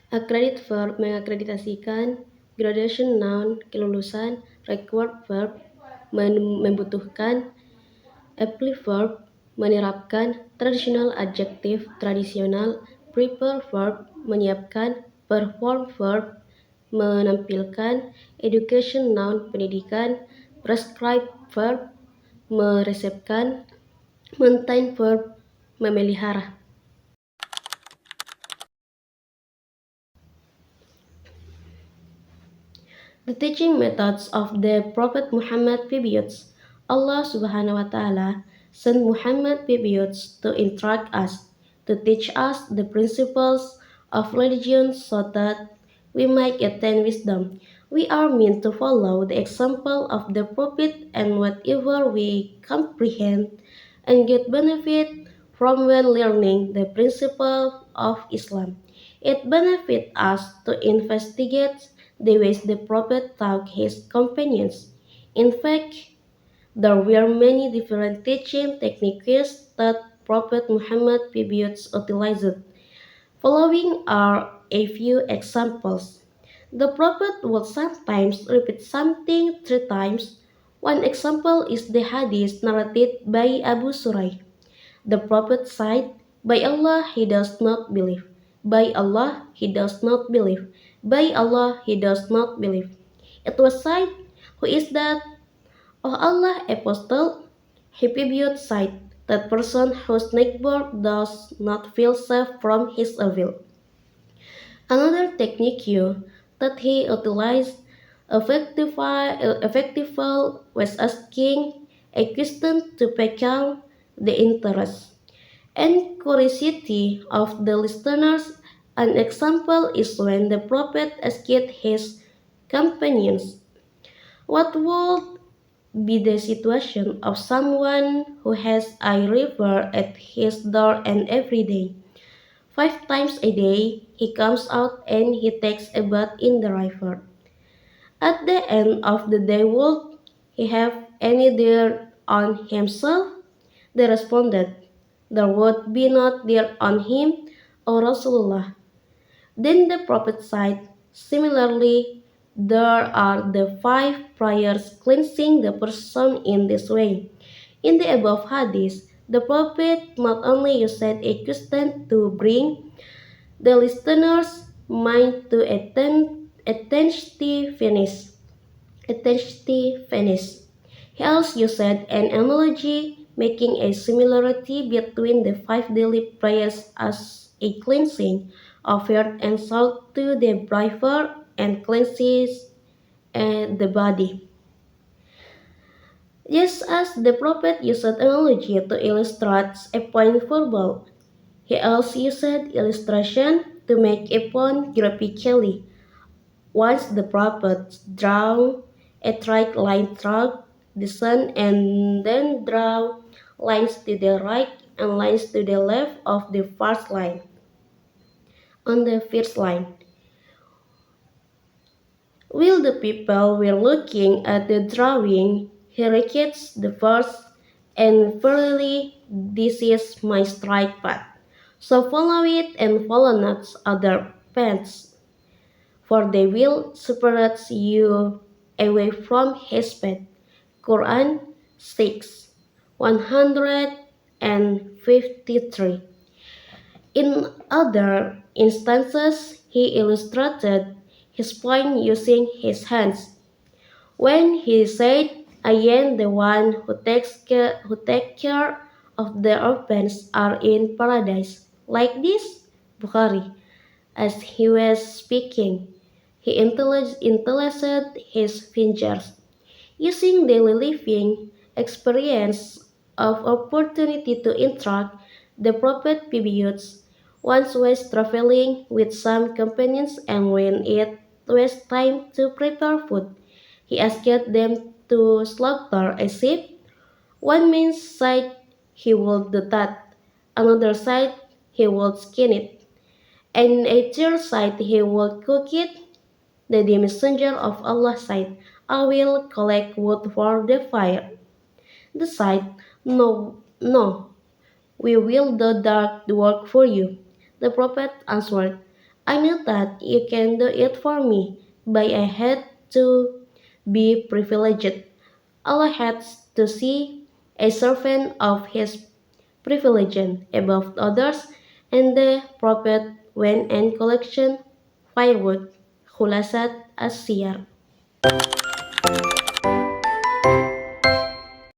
Accredit verb mengakreditasikan, gradation noun kelulusan, required verb membutuhkan, apply verb menerapkan, traditional adjective tradisional, prepare verb menyiapkan, perform verb menampilkan, education noun pendidikan, prescribe verb meresepkan, maintain verb memelihara. The teaching methods of the Prophet Muhammad Pibiots. Allah Subhanahu wa Ta'ala sent Muhammad Pibiots to instruct us, to teach us the principles of religion so that we might attain wisdom. We are meant to follow the example of the Prophet and whatever we comprehend and get benefit from when learning the principle of Islam. It benefits us to investigate the ways the Prophet taught his companions. In fact, there were many different teaching techniques that Prophet Muhammad Pibiots utilized. Following are a few examples. The Prophet would sometimes repeat something 3 times. One example is the hadith narrated by Abu Surai. The Prophet said, "By Allah, he does not believe. By Allah, he does not believe. By Allah, he does not believe." It was said, "Who is that? O Allah, Apostle." Hippolytus said, "That person whose neighbor does not feel safe from his evil." Another technique that he utilized effectively was asking a question to pique the interest and curiosity of the listeners. An example is when the Prophet asked his companions, "What would be the situation of someone who has a river at his door and every day, 5 times a day, he comes out and he takes a bath in the river? At the end of the day, would he have any dirt on himself?" They responded, "There would be not dirt on him, O Rasulullah." Then the Prophet said, "Similarly, there are the 5 prayers cleansing the person in this way." In the above hadith, the Prophet not only used a question to bring the listener's mind to attention finish. He also used an analogy, making a similarity between the 5 daily prayers as a cleansing of earth and salt to the believer and cleanses the body. Just as the Prophet used analogy to illustrate a point verbal, he also used illustration to make a point graphically. Once the Prophet drew a straight line through the sun and then draw lines to the right and lines to the left of the first line. On the first line, while the people were looking at the drawing, he repeats the verse, "And verily this is my straight path. So follow it and follow not other paths, for they will separate you away from his path." Quran 6, 153. In other instances, he illustrated his point using his hands. When he said, "I am the one who take care of the orphans are in paradise," like this, Bukhari, as he was speaking, he interlaced his fingers, using daily living experience of opportunity to interact. The Prophet Pibius once was traveling with some companions, and when it was time to prepare food, he asked them to slaughter a sheep. One man said he would do that, another said he would skin it, and a third said he would cook it. The messenger of Allah said, "I will collect wood for the fire." They said, "No, no, we will do that work for you." The Prophet answered, I know that you can do it for me, but I had to be privileged. Allah had to see a servant of his privilege above others, and the Prophet went and collected firewood, khulasat as-siyar.